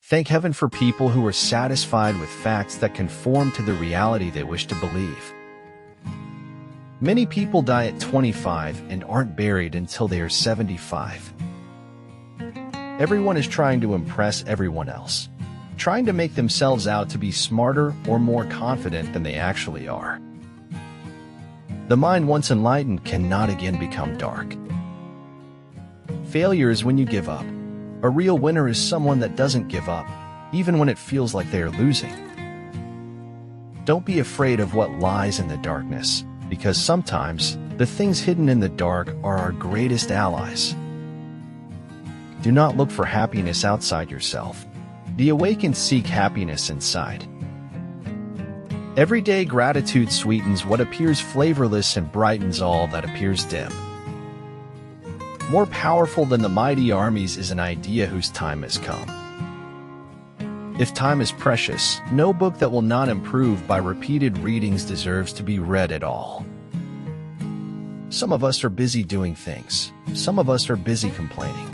Thank heaven for people who are satisfied with facts that conform to the reality they wish to believe. Many people die at 25 and aren't buried until they are 75. Everyone is trying to impress everyone else, trying to make themselves out to be smarter or more confident than they actually are. The mind once enlightened cannot again become dark. Failure is when you give up. A real winner is someone that doesn't give up, even when it feels like they are losing. Don't be afraid of what lies in the darkness, because sometimes the things hidden in the dark are our greatest allies. Do not look for happiness outside yourself. The awakened seek happiness inside. Everyday gratitude sweetens what appears flavorless and brightens all that appears dim. More powerful than the mighty armies is an idea whose time has come. If time is precious, no book that will not improve by repeated readings deserves to be read at all. Some of us are busy doing things. Some of us are busy complaining.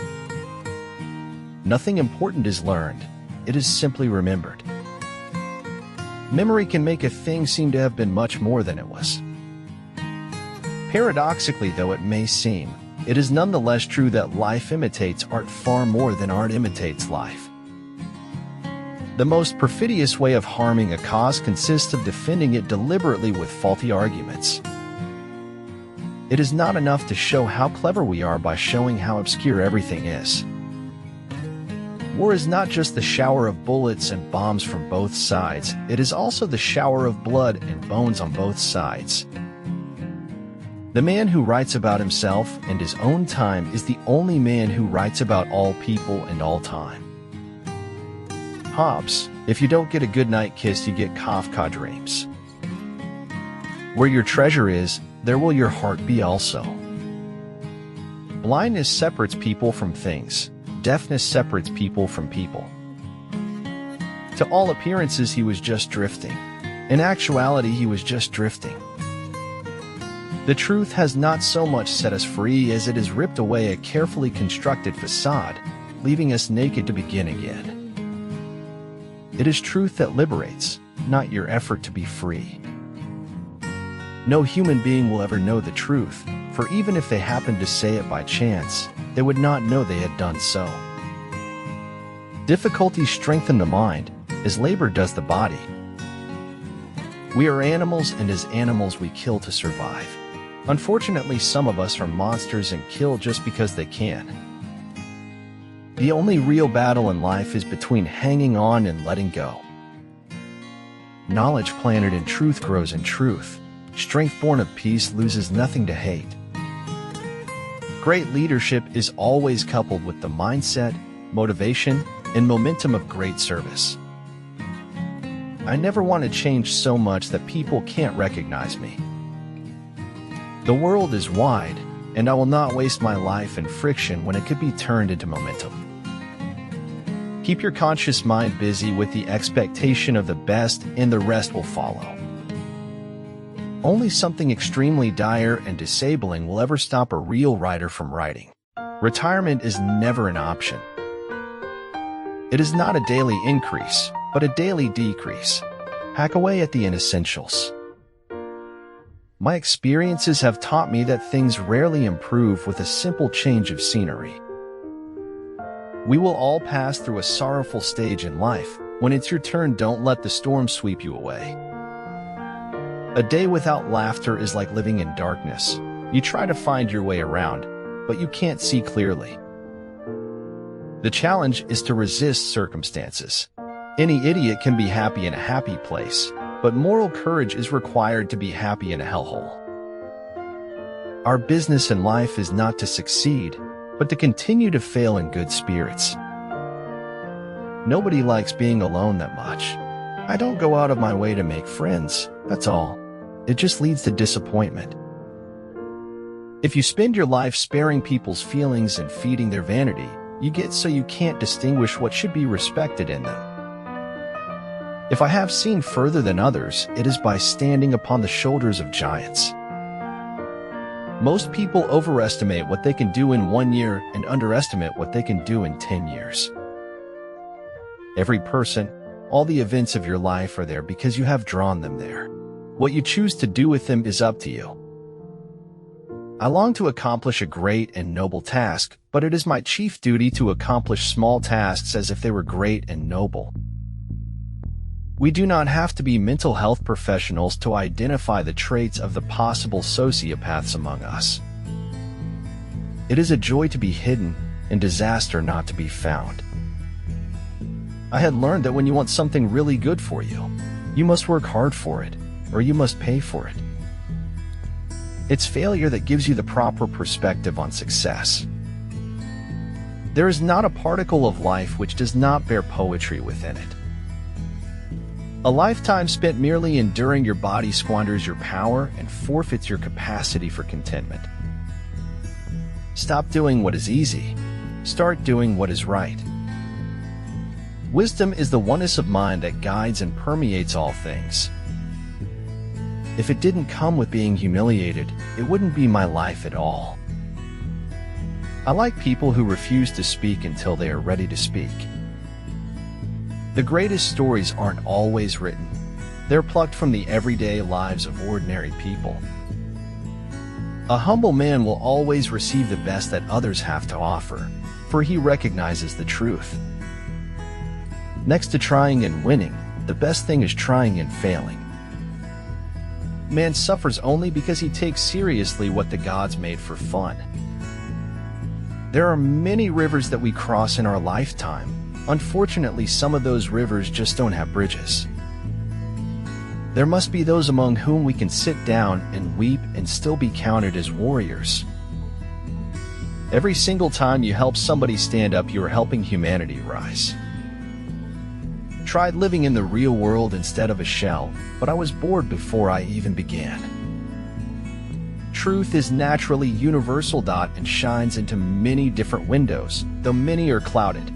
Nothing important is learned. It is simply remembered. Memory can make a thing seem to have been much more than it was. Paradoxically, though it may seem, it is nonetheless true that life imitates art far more than art imitates life. The most perfidious way of harming a cause consists of defending it deliberately with faulty arguments. It is not enough to show how clever we are by showing how obscure everything is. War is not just the shower of bullets and bombs from both sides, it is also the shower of blood and bones on both sides. The man who writes about himself and his own time is the only man who writes about all people and all time. Hobbes, if you don't get a goodnight kiss, you get Kafka dreams. Where your treasure is, there will your heart be also. Blindness separates people from things. Deafness separates people from people. To all appearances, he was just drifting. In actuality, he was just drifting. The truth has not so much set us free as it has ripped away a carefully constructed facade, leaving us naked to begin again. It is truth that liberates, not your effort to be free. No human being will ever know the truth, for even if they happened to say it by chance, they would not know they had done so. Difficulties strengthen the mind, as labor does the body. We are animals, and as animals we kill to survive. Unfortunately, some of us are monsters and kill just because they can. The only real battle in life is between hanging on and letting go. Knowledge planted in truth grows in truth. Strength born of peace loses nothing to hate. Great leadership is always coupled with the mindset, motivation, and momentum of great service. I never want to change so much that people can't recognize me. The world is wide, and I will not waste my life in friction when it could be turned into momentum. Keep your conscious mind busy with the expectation of the best, and the rest will follow. Only something extremely dire and disabling will ever stop a real writer from writing. Retirement is never an option. It is not a daily increase, but a daily decrease. Hack away at the inessentials. My experiences have taught me that things rarely improve with a simple change of scenery. We will all pass through a sorrowful stage in life. When it's your turn, don't let the storm sweep you away. A day without laughter is like living in darkness. You try to find your way around, but you can't see clearly. The challenge is to resist circumstances. Any idiot can be happy in a happy place, but moral courage is required to be happy in a hellhole. Our business in life is not to succeed, but to continue to fail in good spirits. Nobody likes being alone that much. I don't go out of my way to make friends, that's all. It just leads to disappointment. If you spend your life sparing people's feelings and feeding their vanity, you get so you can't distinguish what should be respected in them. If I have seen further than others, it is by standing upon the shoulders of giants. Most people overestimate what they can do in 1 year and underestimate what they can do in 10 years. Every person, all the events of your life are there because you have drawn them there. What you choose to do with them is up to you. I long to accomplish a great and noble task, but it is my chief duty to accomplish small tasks as if they were great and noble. We do not have to be mental health professionals to identify the traits of the possible sociopaths among us. It is a joy to be hidden and disaster not to be found. I had learned that when you want something really good for you, you must work hard for it, or you must pay for it. It's failure that gives you the proper perspective on success. There is not a particle of life which does not bear poetry within it. A lifetime spent merely enduring your body squanders your power and forfeits your capacity for contentment. Stop doing what is easy. Start doing what is right. Wisdom is the oneness of mind that guides and permeates all things. If it didn't come with being humiliated, it wouldn't be my life at all. I like people who refuse to speak until they are ready to speak. The greatest stories aren't always written. They're plucked from the everyday lives of ordinary people. A humble man will always receive the best that others have to offer, for he recognizes the truth. Next to trying and winning, the best thing is trying and failing. Man suffers only because he takes seriously what the gods made for fun. There are many rivers that we cross in our lifetime. Unfortunately, some of those rivers just don't have bridges. There must be those among whom we can sit down and weep and still be counted as warriors. Every single time you help somebody stand up, you are helping humanity rise. Tried living in the real world instead of a shell, but I was bored before I even began. Truth is naturally universal and shines into many different windows, though many are clouded.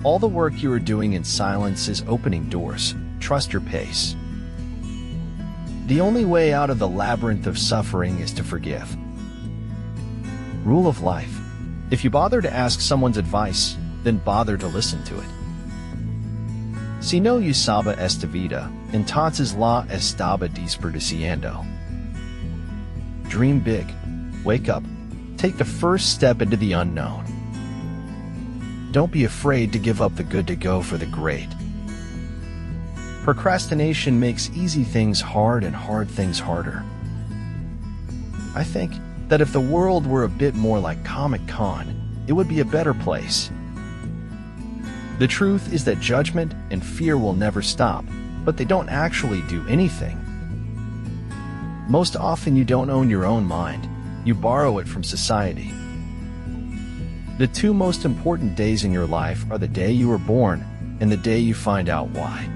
All the work you are doing in silence is opening doors. Trust your pace. The only way out of the labyrinth of suffering is to forgive. Rule of life. If you bother to ask someone's advice, then bother to listen to it. Si no usaba esta vida, entonces la estaba desperdiciando. Dream big. Wake up. Take the first step into the unknown. Don't be afraid to give up the good to go for the great. Procrastination makes easy things hard and hard things harder. I think that if the world were a bit more like Comic-Con, it would be a better place. The truth is that judgment and fear will never stop, but they don't actually do anything. Most often you don't own your own mind, you borrow it from society. The two most important days in your life are the day you were born and the day you find out why.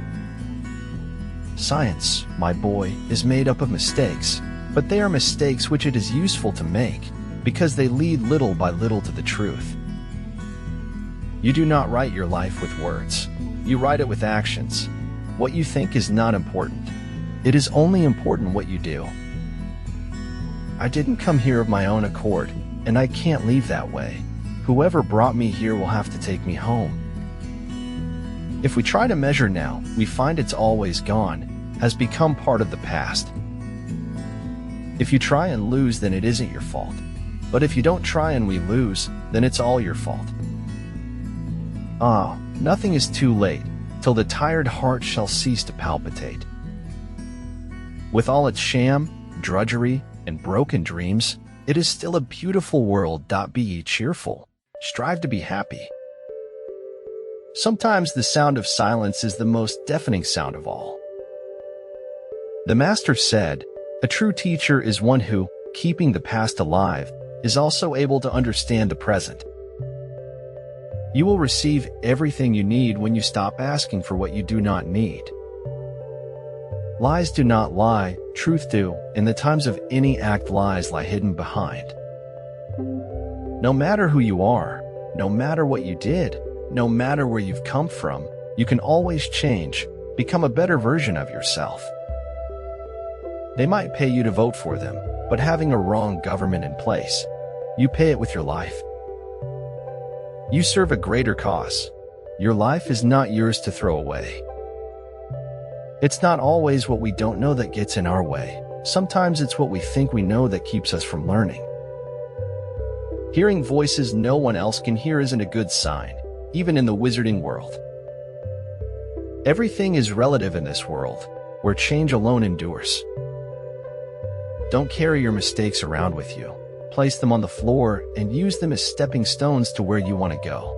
Science, my boy, is made up of mistakes, but they are mistakes which it is useful to make, because they lead little by little to the truth. You do not write your life with words. You write it with actions. What you think is not important. It is only important what you do. I didn't come here of my own accord, and I can't leave that way. Whoever brought me here will have to take me home. If we try to measure now, we find it's always gone, has become part of the past. If you try and lose, then it isn't your fault. But if you don't try and we lose, then it's all your fault. Ah, nothing is too late, till the tired heart shall cease to palpitate. With all its sham, drudgery, and broken dreams, it is still a beautiful world. Be ye cheerful. Strive to be happy. Sometimes the sound of silence is the most deafening sound of all. The master said, "A true teacher is one who, keeping the past alive, is also able to understand the present." You will receive everything you need when you stop asking for what you do not need. Lies do not lie, truth do. In the times of any act, lies lie hidden behind. No matter who you are, no matter what you did, no matter where you've come from, you can always change, become a better version of yourself. They might pay you to vote for them, but having a wrong government in place, you pay it with your life. You serve a greater cause. Your life is not yours to throw away. It's not always what we don't know that gets in our way. Sometimes it's what we think we know that keeps us from learning. Hearing voices no one else can hear isn't a good sign, even in the wizarding world. Everything is relative in this world, where change alone endures. Don't carry your mistakes around with you. Place them on the floor and use them as stepping stones to where you want to go.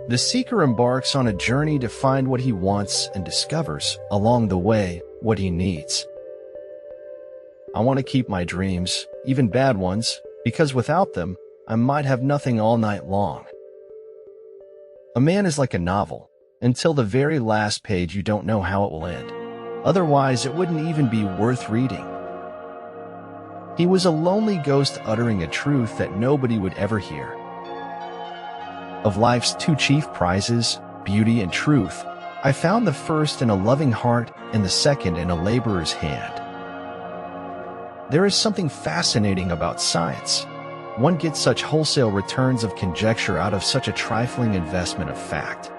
The seeker embarks on a journey to find what he wants and discovers, along the way, what he needs. I want to keep my dreams, even bad ones, because without them, I might have nothing all night long. A man is like a novel. Until the very last page, you don't know how it will end. Otherwise, it wouldn't even be worth reading. He was a lonely ghost uttering a truth that nobody would ever hear. Of life's two chief prizes, beauty and truth, I found the first in a loving heart and the second in a laborer's hand. There is something fascinating about science. One gets such wholesale returns of conjecture out of such a trifling investment of fact.